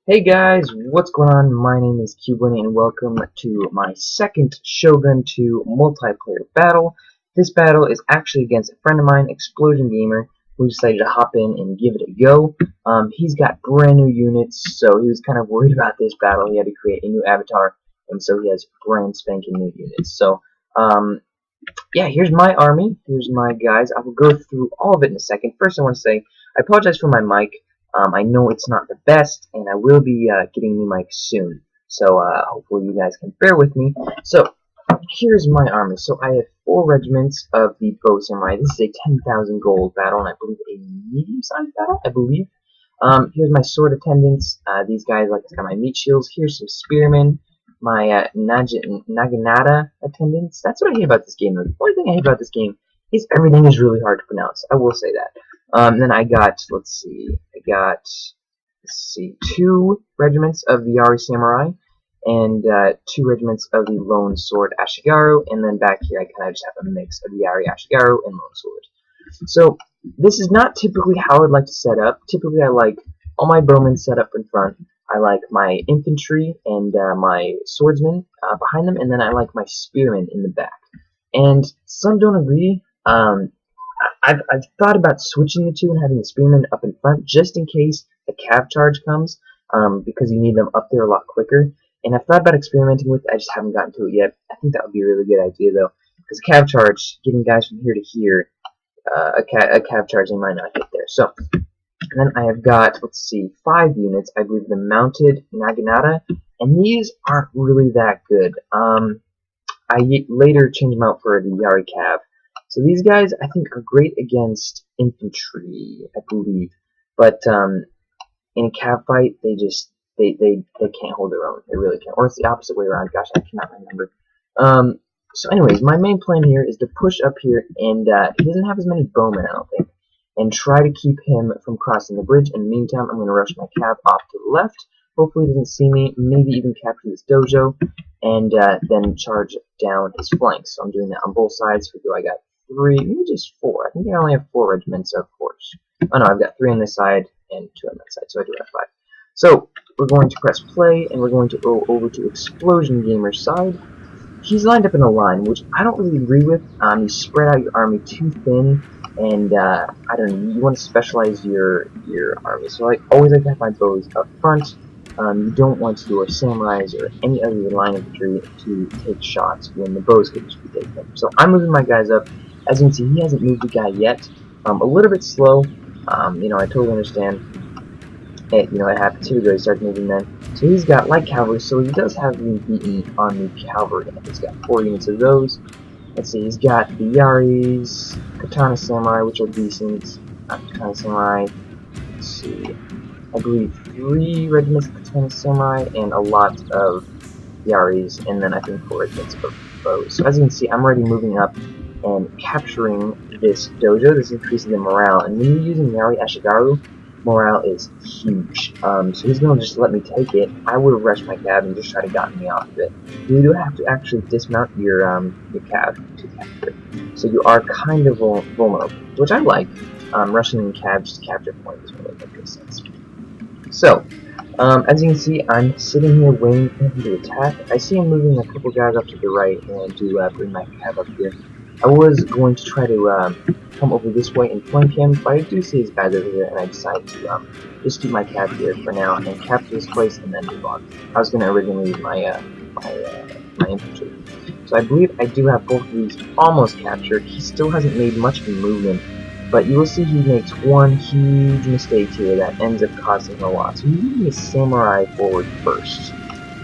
Hey guys, what's going on? My name is Cuban and welcome to my second Shogun 2 multiplayer battle. This battle is actually against a friend of mine, Explosion Gamer, who decided to hop in and give it a go. He's got brand new units, so he was kind of worried about this battle. He had to create a new avatar, and so he has brand spanking new units. So, yeah, here's my army. Here's my guys. I will go through all of it in a second. First, I want to say I apologize for my mic. I know it's not the best, and I will be getting a new mic soon. So hopefully you guys can bear with me. So here's my army. So I have 4 regiments of the Bow Samurai. This is a 10,000 gold battle, and I believe a medium-sized battle. I believe. Here's my sword attendants. These guys like to got my meat shields. Here's some spearmen. My Naginata attendants. That's what I hate about this game. The only thing I hate about this game is everything is really hard to pronounce. I will say that. Then I got, let's see, 2 regiments of the Yari Samurai, and 2 regiments of the Lone Sword Ashigaru, and then back here I kind of just have a mix of the Yari Ashigaru and Lone Sword. So, this is not typically how I'd like to set up. Typically I like all my bowmen set up in front, I like my infantry and my swordsmen behind them, and then I like my spearmen in the back. And some don't agree. I've thought about switching the two and having the spearmen up in front just in case a cav charge comes, because you need them up there a lot quicker. And I've thought about experimenting with it, I just haven't gotten to it yet. I think that would be a really good idea though, because a cav charge, getting guys from here to here, a cav charge they might not get there. So, and then I have got, let's see, 5 units. I believe the mounted Naginata, and these aren't really that good. I later changed them out for the Yari Cav. So these guys, I think, are great against infantry, I believe. But in a cav fight, they can't hold their own. They really can't. Or it's the opposite way around. Gosh, I cannot remember. So anyways, my main plan here is to push up here, and he doesn't have as many bowmen, I don't think, and try to keep him from crossing the bridge. In the meantime, I'm going to rush my cav off to the left. Hopefully he doesn't see me, maybe even capture this dojo, and then charge down his flanks. So I'm doing that on both sides. I got 3, maybe just 4. I think I only have 4 regiments of horse. Oh no, I've got 3 on this side and 2 on that side, so I do have 5. So we're going to press play, and we're going to go over to Explosion Gamer's side. He's lined up in a line, which I don't really agree with. You spread out your army too thin, and I don't know, you want to specialize your army. So I always like to have my bows up front. You don't want your samurais or any other line of infantry to take shots when the bows could just be taken. So I'm moving my guys up. As you can see, he hasn't moved the guy yet. A little bit slow. You know, I totally understand. It happens. Here we go. He starts moving then. So he's got light cavalry, so he does have me beaten on the cavalry. He's got 4 units of those. Let's see, he's got the Yaris, Katana Samurai, which are decent. Katana Samurai. Let's see. I believe 3 regiments of Katana Samurai and a lot of Yaris, and then I think 4 regiments of bows. So as you can see, I'm already moving up and capturing this dojo. This increases the morale, and when you're using Yari Ashigaru, morale is huge. So he's going to just let me take it. I would have rushed my cav and just tried to gotten me off of it. You do have to actually dismount your cav to capture it. So you are kind of vulnerable, which I like. Rushing in cav just to capture point doesn't really make good sense. So, as you can see, I'm sitting here waiting for him to attack. I see him moving a couple guys up to the right, and I do bring my cav up here. I was going to try to come over this way and flank him, but I do see his guys over here, and I decided to just keep my cav here for now and capture this place and then move on. I was going to originally use my infantry. So I believe I do have both of these almost captured. He still hasn't made much of a movement, but you will see he makes one huge mistake here that ends up costing him a lot. So he's moving his samurai forward first,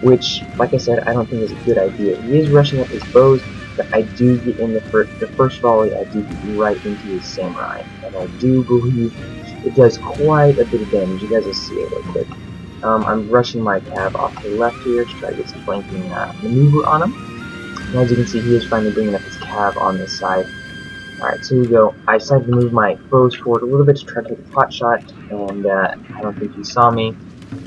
which, like I said, I don't think is a good idea. He is rushing up his bows, but I do get in the first volley, I do get right into his samurai, and I do believe it does quite a bit of damage. You guys will see it real quick. I'm rushing my cav off to the left here to try to get some flanking maneuver on him. And as you can see, he is finally bringing up his cav on this side. Alright, so here we go. I decided to move my bows forward a little bit to try to take a pot shot, and I don't think he saw me.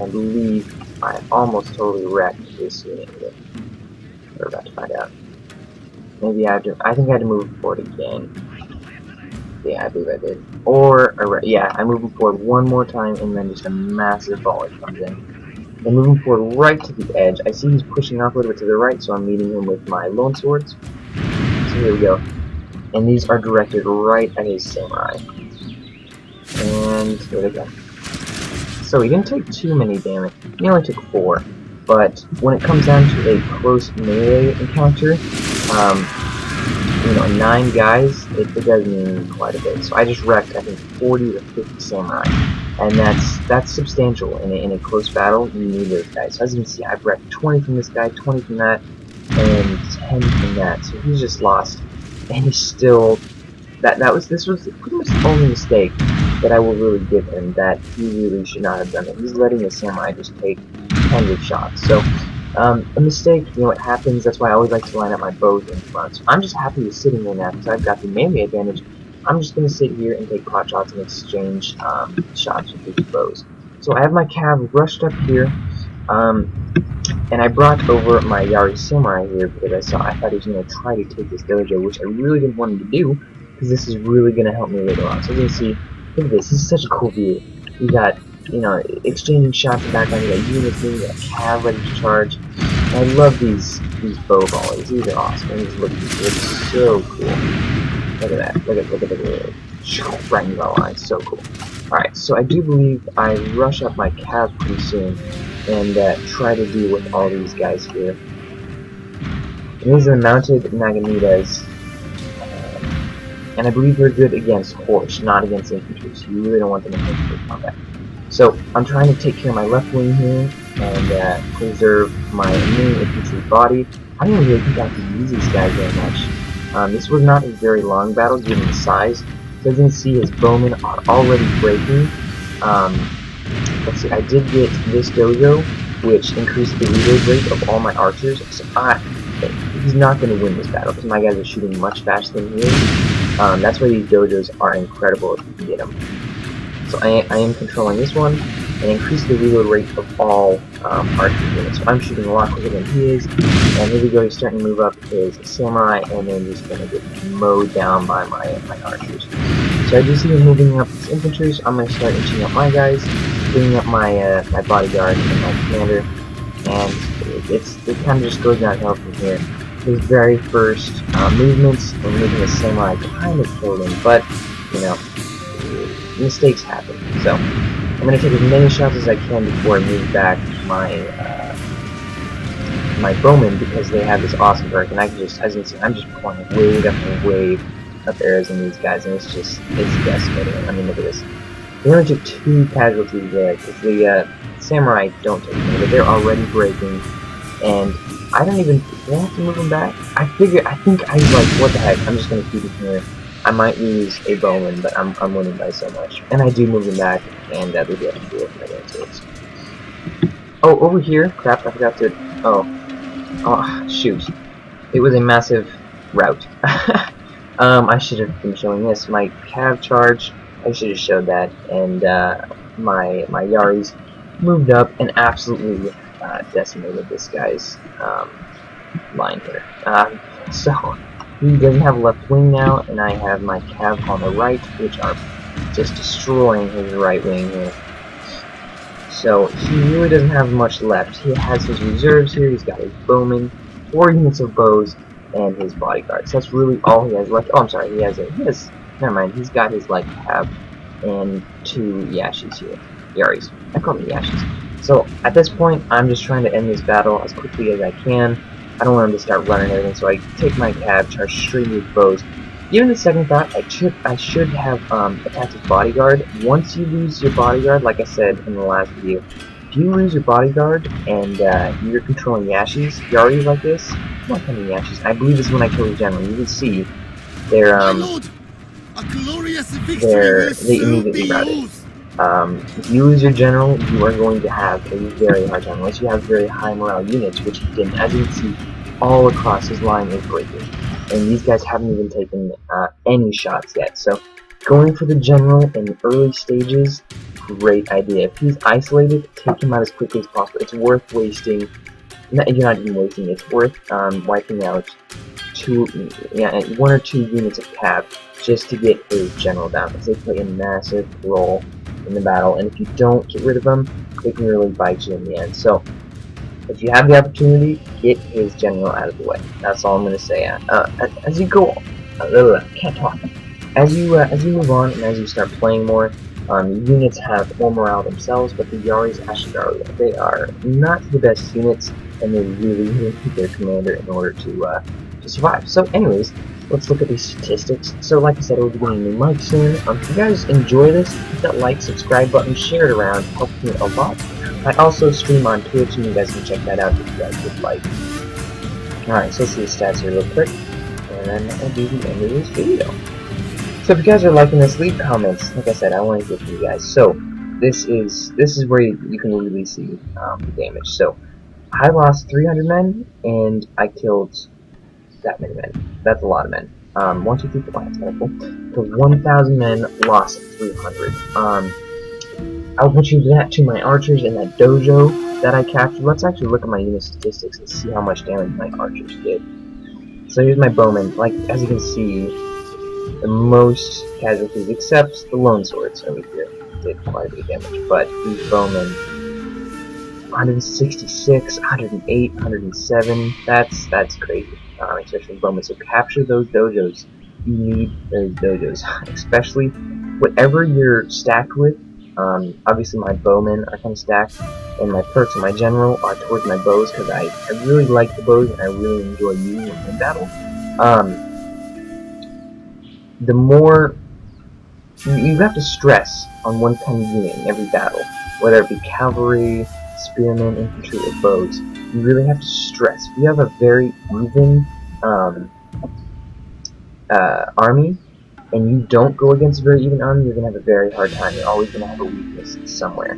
I believe I almost totally wrecked this unit here. We're about to find out. Maybe I think I had to move forward again. Yeah, I believe I did. Or yeah, I moved forward one more time, and then just a massive volley comes in. and moving forward right to the edge. I see he's pushing off a little bit to the right, so I'm meeting him with my lone swords. So here we go. And these are directed right at his samurai. And there they go. So he didn't take too many damage. He only took 4. But when it comes down to a close melee encounter, you know, 9 guys, it does mean quite a bit. So I just wrecked, I think, 40 to 50 samurai, and that's substantial in a close battle. You need those guys. So as you can see, I've wrecked 20 from this guy, 20 from that, and 10 from that. So he's just lost, and he's still. This was pretty much the only mistake that I will really give him. That he really should not have done it. He's letting the samurai just take tons of shots. So. A mistake, you know, it happens. That's why I always like to line up my bows in front. So I'm just happy he's sitting there now because I've got the melee advantage. I'm just going to sit here and take pot shots and exchange shots with these bows. So I have my cav rushed up here, and I brought over my Yari Samurai here because I thought he was going to try to take this dojo, which I really didn't want him to do because this is really going to help me later on. So as you can see, look at this. This is such a cool view. We got, you know, exchanging shots in the background. You got units moving, you got cav ready to charge. I love these bow volleys. These are awesome. And these look so cool. Look at that. Look at the right in the line. So cool. Alright, so I do believe I rush up my cav pretty soon and try to deal with all these guys here. And these are mounted Naganitas. And I believe they're good against horse, not against infantry. So you really don't want them in infantry combat. So I'm trying to take care of my left wing here and preserve my main infantry body. I don't really think I can use these guys very much. This was not a very long battle given the size. So as you can see, his bowmen are already breaking. Let's see, I did get this dojo, which increased the reload rate of all my archers. So he's not going to win this battle because my guys are shooting much faster than he is. That's why these dojos are incredible if you can get them. So I am controlling this one and increase the reload rate of all archer units. So I'm shooting a lot quicker than he is. And here we go, he's starting to move up his samurai and then he's going to get mowed down by my archers. So I do see him moving up his infantry, so I'm going to start inching up my guys, bringing up my my bodyguard and my commander. And it kind of just goes downhill from here. His very first movements and moving the samurai kind of killed him, but, you know, mistakes happen. So I'm going to take as many shots as I can before I move back my my bowmen because they have this awesome perk, and I can just, as you can see, I'm just pouring wave after wave of arrows in these guys, and it's decimating. I mean, look at this. We only took 2 casualties there because the samurai don't take them, but they're already breaking, and I don't even want to move them back. I think I like, what the heck, I'm just going to keep it here. I might lose a bowman, but I'm winning by so much. And I do move them back, and we do have to deal with my answers. Oh, over here, crap, I forgot to, oh, shoot. It was a massive rout. I should have been showing this. My cav charge, I should have showed that, and my Yaris moved up and absolutely decimated this guy's line here. So he doesn't have a left wing now, and I have my cav on the right, which are just destroying his right wing here. So he really doesn't have much left. He has his reserves here. He's got his bowmen, 4 units of bows, and his bodyguards. That's really all he has left. Oh, I'm sorry. He has never mind. He's got his light cav and 2 Yashis here. Yaris. I call them Yashis. So at this point, I'm just trying to end this battle as quickly as I can. I don't want him to start running everything, so I take my cav, charge straight with bows. Even the second thought, I should have attacked his bodyguard. Once you lose your bodyguard, like I said in the last video, if you lose your bodyguard and you're controlling Yashis, Yaris like this, not kind of Yashis. I believe this is when I kill the general. You can see they're they immediately routed. If you lose your general, you are going to have a very hard time, unless you have very high morale units, which he didn't. As you can see, all across his line is breaking, and these guys haven't even taken any shots yet. So, going for the general in the early stages, great idea. If he's isolated, take him out as quickly as possible. It's worth wasting. You're not even wasting. It's worth wiping out 1 or 2 units of cav just to get his general down, because they play a massive role in the battle, and if you don't get rid of him, they can really bite you in the end. So if you have the opportunity, get his general out of the way. That's all I'm going to say. As you go, can't talk. As you move on and as you start playing more, units have more morale themselves, but the Yari's Ashigaru, they are not the best units, and they really need their commander in order to survive. So anyways, let's look at these statistics. So like I said, we'll be getting a new mic soon. If you guys enjoy this, hit that like, subscribe button, share it around, it helps me a lot. I also stream on Twitch, and you guys can check that out if you guys would like. Alright, so let's see the stats here real quick, and then I'll do the end of this video. So if you guys are liking this, leave comments. Like I said, I want to hear from you guys. So this is where you can really see the damage. So I lost 300 men, and I killed that many men. That's a lot of men. 1, 2, 3, 4, that's kind of cool. So 1,000 men, lost 300. I'll put you that to my archers in that dojo that I captured. Let's actually look at my unit statistics and see how much damage my archers did. So here's my bowmen. Like, as you can see, the most casualties, except the lone swords over here, did quite a bit of damage. But these bowmen, 166, 108, 107. That's crazy. Especially bowmen. So capture those dojos. You need those dojos, especially whatever you're stacked with. Obviously my bowmen are kind of stacked, and my perks and my general are towards my bows, because I really like the bows and I really enjoy using them in battle. The more you have to stress on one kind of unit in every battle, whether it be cavalry, spearmen, infantry, or bows. You really have to stress. If you have a very even army, and you don't go against a very even army, you're gonna have a very hard time. You're always gonna have a weakness somewhere.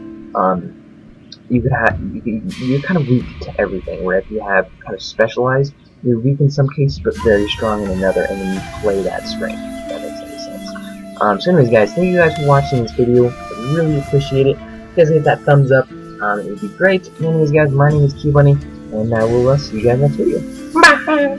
You're kind of weak to everything. Where if you have kind of specialized, you're weak in some cases, but very strong in another, and then you play that strength. If that makes any sense. So anyways, guys, thank you guys for watching this video. I really appreciate it. If you guys hit that thumbs up, it would be great. Anyways, guys, my name is QBunny, and I will see you guys next video. Bye.